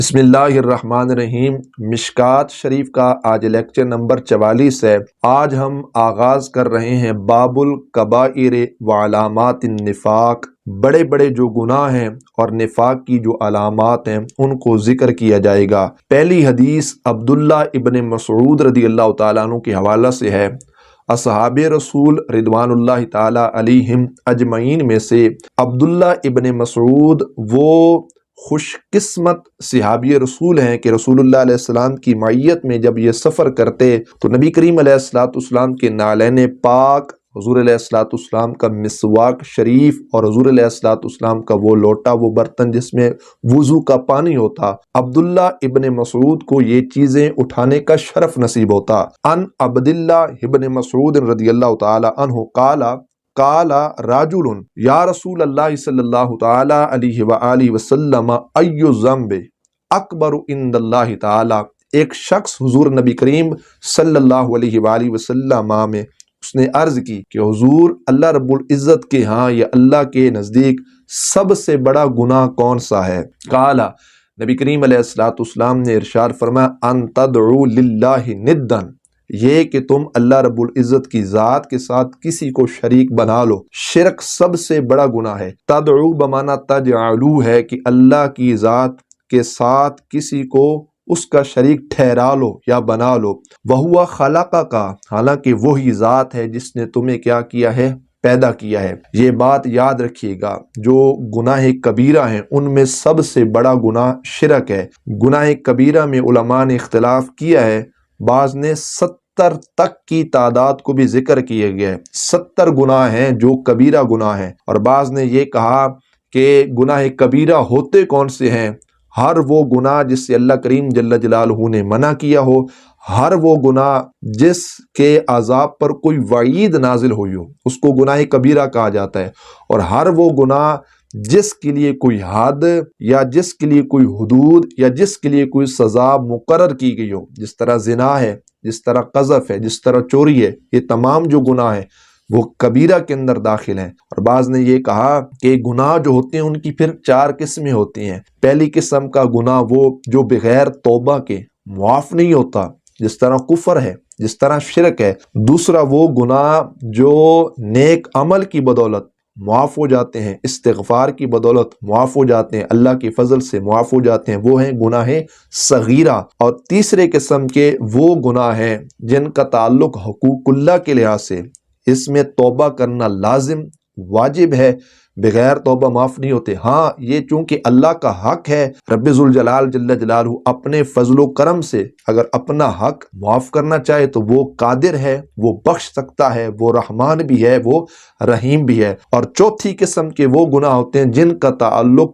بسم اللہ الرحمن الرحیم۔ مشکات شریف کا آج لیکچر نمبر 44 ہے۔ آج ہم آغاز کر رہے ہیں باب الکبائر وعلامات النفاق۔ بڑے بڑے جو گناہ ہیں اور نفاق کی جو علامات ہیں ان کو ذکر کیا جائے گا۔ پہلی حدیث عبداللہ ابن مسعود رضی اللہ تعالیٰ عنہ کے حوالہ سے ہے۔ اصحاب رسول رضوان اللہ تعالیٰ علیہم اجمعین میں سے عبداللہ ابن مسعود وہ خوش قسمت صحابی رسول ہیں کہ رسول اللہ علیہ السلام کی معیت میں جب یہ سفر کرتے تو نبی کریم علیہ السلام کے نالین پاک، حضور علیہ السلام کا مسواک شریف اور حضور علیہ السلام کا وہ لوٹا، وہ برتن جس میں وضو کا پانی ہوتا، عبداللہ ابن مسعود کو یہ چیزیں اٹھانے کا شرف نصیب ہوتا۔ ان عبداللہ ابن مسعود رضی اللہ تعالی عنہ قال راجل یا رسول اللہ صلی اللہ تعالی علیہ وآلہ وسلم ای ذنب اکبر عند اللہ تعالی۔ ایک شخص حضور نبی کریم صلی اللہ علیہ وآلہ وسلم میں اس نے عرض کی کہ حضور اللہ رب العزت کے ہاں یا اللہ کے نزدیک سب سے بڑا گناہ کون سا ہے؟ قال، نبی کریم علیہ السلام نے ارشاد فرمایا ان تدعو للہ ندا، یہ کہ تم اللہ رب العزت کی ذات کے ساتھ کسی کو شریک بنا لو۔ شرک سب سے بڑا گناہ ہے۔ تدعو بمعنی تجعلو ہے کہ اللہ کی ذات کے ساتھ کسی کو اس کا شریک ٹھہرا لو یا بنا لو۔ وَهُوَ خَلَقَكَ، حالانکہ وہی ذات ہے جس نے تمہیں کیا کیا ہے؟ پیدا کیا ہے۔ یہ بات یاد رکھیے گا، جو گناہ کبیرہ ہیں ان میں سب سے بڑا گناہ شرک ہے۔ گناہ کبیرہ میں علماء نے اختلاف کیا ہے، بعض نے 70 تک کی تعداد کو بھی ذکر کیا گیا ہے۔ 70 گناہ ہیں جو کبیرہ گناہ ہیں، اور بعض نے یہ کہا کہ گناہ کبیرہ ہوتے کون سے ہیں؟ ہر وہ گناہ جس سے اللہ کریم جل جلالہ نے منع کیا ہو، ہر وہ گناہ جس کے عذاب پر کوئی وعید نازل ہوئی ہو اس کو گناہ کبیرہ کہا جاتا ہے، اور ہر وہ گناہ جس کے لیے کوئی حد یا جس کے لیے کوئی حدود یا جس کے لیے کوئی سزا مقرر کی گئی ہو، جس طرح زنا ہے، جس طرح قذف ہے، جس طرح چوری ہے، یہ تمام جو گناہ ہیں وہ کبیرہ کے اندر داخل ہیں۔ اور بعض نے یہ کہا کہ گناہ جو ہوتے ہیں ان کی پھر 4 قسمیں ہوتی ہیں۔ پہلی قسم کا گناہ وہ جو بغیر توبہ کے معاف نہیں ہوتا، جس طرح کفر ہے، جس طرح شرک ہے۔ دوسرا وہ گناہ جو نیک عمل کی بدولت معاف ہو جاتے ہیں، استغفار کی بدولت معاف ہو جاتے ہیں، اللہ کی فضل سے معاف ہو جاتے ہیں، وہ ہیں گناہ صغیرہ۔ اور تیسرے قسم کے وہ گناہ ہیں جن کا تعلق حقوق اللہ کے لحاظ سے، اس میں توبہ کرنا لازم واجب ہے، بغیر توبہ معاف نہیں ہوتے۔ ہاں یہ چونکہ اللہ کا حق ہے، رب ذوالجلال جل جلالہ اپنے فضل و کرم سے اگر اپنا حق معاف کرنا چاہے تو وہ قادر ہے، وہ بخش سکتا ہے، وہ رحمان بھی ہے، وہ رحیم بھی ہے۔ اور چوتھی قسم کے وہ گناہ ہوتے ہیں جن کا تعلق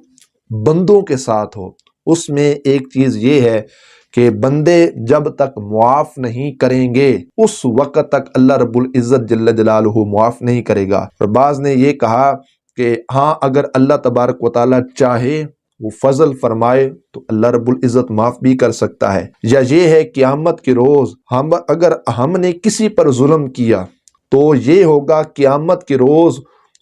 بندوں کے ساتھ ہو۔ اس میں ایک چیز یہ ہے کہ بندے جب تک معاف نہیں کریں گے اس وقت تک اللہ رب العزت جل جلالہ معاف نہیں کرے گا۔ اور بعض نے یہ کہا کہ ہاں اگر اللہ تبارک و تعالیٰ چاہے وہ فضل فرمائے تو اللہ رب العزت معاف بھی کر سکتا ہے۔ یا یہ ہے قیامت کے روز اگر ہم نے کسی پر ظلم کیا تو یہ ہوگا قیامت کے روز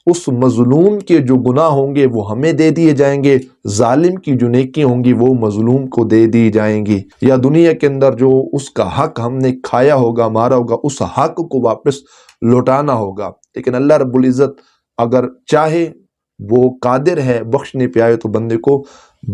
اس مظلوم کے جو گناہ ہوں گے وہ ہمیں دے دیے جائیں گے، ظالم کی جو نیکی ہوں گی وہ مظلوم کو دے دی جائیں گی۔ یا دنیا کے اندر جو اس کا حق ہم نے کھایا ہوگا، مارا ہوگا، اس حق کو واپس لوٹانا ہوگا۔ لیکن اللہ رب العزت اگر چاہے وہ قادر ہے بخشنے پہ آئے تو بندے کو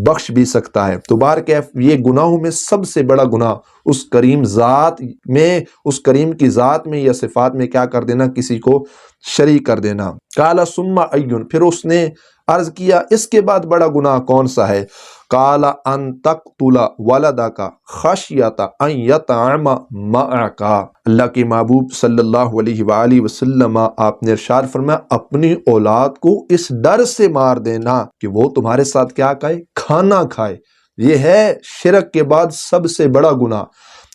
بخش بھی سکتا ہے۔ تو بہرکیف یہ گناہوں میں سب سے بڑا گناہ اس کریم ذات میں، اس کریم کی ذات میں یا صفات میں کیا کر دینا؟ کسی کو شریک کر دینا۔ قال ثم ایون، پھر اس نے عرض کیا اس کے بعد بڑا گناہ کون سا ہے؟ قال ان تقتل ولدک خشیۃ ان یطعم معک، اللہ کے محبوب صلی اللہ علیہ وآلہ وسلم آپ نے ارشاد فرمایا اپنی اولاد کو اس ڈر سے مار دینا کہ وہ تمہارے ساتھ کیا کھائے؟ کھانا کھائے۔ یہ ہے شرک کے بعد سب سے بڑا گناہ۔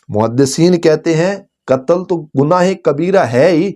محدثین کہتے ہیں قتل تو گناہ کبیرہ ہے ہی،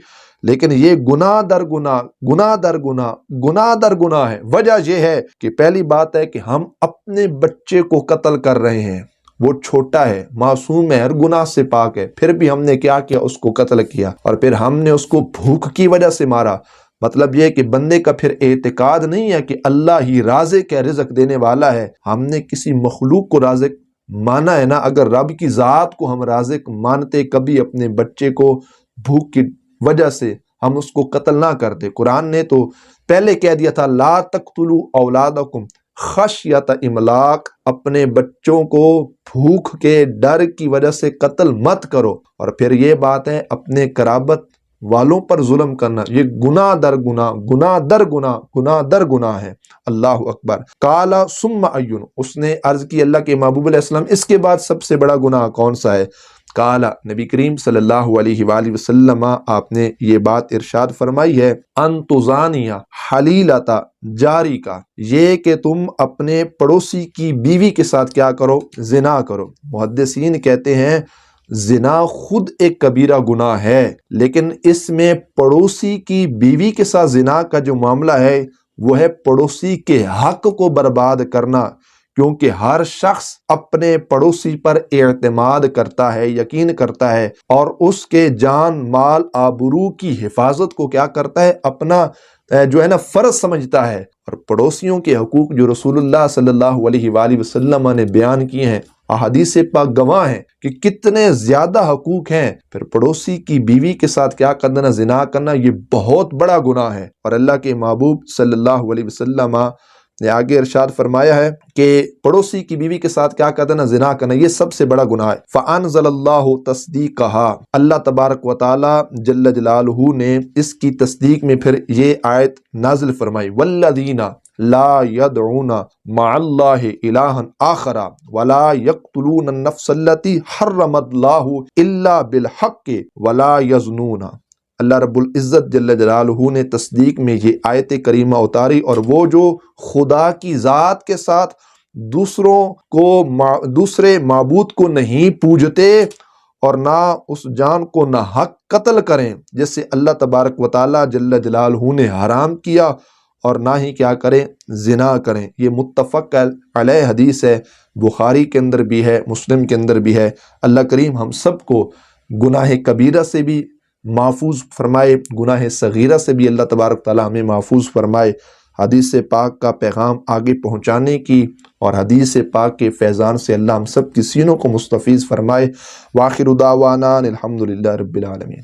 لیکن یہ گناہ در گناہ، گناہ در گناہ، گناہ در گناہ ہے۔ وجہ یہ ہے کہ پہلی بات ہے کہ ہم اپنے بچے کو قتل کر رہے ہیں، وہ چھوٹا ہے، معصوم ہے، ہر گناہ سے پاک ہے، پھر بھی ہم نے کیا کیا؟ اس کو قتل کیا، اور پھر ہم نے اس کو بھوک کی وجہ سے مارا۔ مطلب یہ کہ بندے کا پھر اعتقاد نہیں ہے کہ اللہ ہی رازق ہے، رزق دینے والا ہے، ہم نے کسی مخلوق کو رازق مانا ہے نا۔ اگر رب کی ذات کو ہم رازق مانتے، کبھی اپنے بچے کو بھوک کی وجہ سے ہم اس کو قتل نہ کرتے۔ قرآن نے تو پہلے کہہ دیا تھا لا تقتلوا اولادکم خشیۃ املاق، اپنے بچوں کو بھوک کے ڈر کی وجہ سے قتل مت کرو۔ اور پھر یہ بات ہے اپنے قرابت والوں پر ظلم کرنا، یہ گناہ در گناہ، گناہ در گناہ، گناہ در گناہ ہے۔ اللہ اکبر۔ کالا ثم ایون، اس نے عرض کی اللہ کے محبوب علیہ السلام اس کے بعد سب سے بڑا گناہ کون سا ہے؟ کالا، نبی کریم صلی اللہ علیہ وآلہ وسلم آپ نے یہ بات ارشاد فرمائی ہے، ان تزانیہ حلیلتا جاری کا، یہ کہ تم اپنے پڑوسی کی بیوی کے ساتھ کیا کرو؟ زنا کرو۔ محدثین کہتے ہیں زنا خود ایک کبیرہ گناہ ہے، لیکن اس میں پڑوسی کی بیوی کے ساتھ زنا کا جو معاملہ ہے وہ ہے پڑوسی کے حق کو برباد کرنا، کیونکہ ہر شخص اپنے پڑوسی پر اعتماد کرتا ہے، یقین کرتا ہے، اور اس کے جان مال آبرو کی حفاظت کو کیا کرتا ہے؟ اپنا جو ہے نا فرض سمجھتا ہے۔ اور پڑوسیوں کے حقوق جو رسول اللہ صلی اللہ علیہ وآلہ وسلم نے بیان کیے ہیں، احادیث پاک گواہ ہیں کہ کتنے زیادہ حقوق ہیں۔ پھر پڑوسی کی بیوی کے ساتھ کیا کرنا؟ زنا کرنا، یہ بہت بڑا گناہ ہے۔ اور اللہ کے محبوب صلی اللہ علیہ وسلم نے آگے ارشاد فرمایا ہے کہ پڑوسی کی بیوی کے ساتھ کیا کرنا؟ زنا کرنا، یہ سب سے بڑا گناہ ہے۔ فَأَنزَلَ اللَّهُ تَصْدِيقَهَا، اللہ تبارک و تعالی جل جلالہ نے اس کی تصدیق میں پھر یہ آیت نازل فرمائی، وَالَّذِينَ لا يدعون مع اللہ الہا آخر ولا يقتلون النفس التي حرم اللہ الا بالحق ولا يزنون۔ اللہ رب العزت جل جلالہ نے تصدیق میں یہ آیت کریمہ اتاری، اور وہ جو خدا کی ذات کے ساتھ دوسرے معبود کو نہیں پوجتے اور نہ اس جان کو نہ حق قتل کریں جس سے اللہ تبارک و تعالی جل جلالہ نے حرام کیا، اور نہ ہی کیا کریں؟ زنا کریں۔ یہ متفق علیہ حدیث ہے، بخاری کے اندر بھی ہے، مسلم کے اندر بھی ہے۔ اللہ کریم ہم سب کو گناہ کبیرہ سے بھی محفوظ فرمائے، گناہ صغیرہ سے بھی اللہ تبارک تعالی ہمیں محفوظ فرمائے۔ حدیث پاک کا پیغام آگے پہنچانے کی اور حدیث پاک کے فیضان سے اللہ ہم سب کی سینوں کو مستفیض فرمائے۔ وآخر دعوانا الحمدللہ رب العالمین۔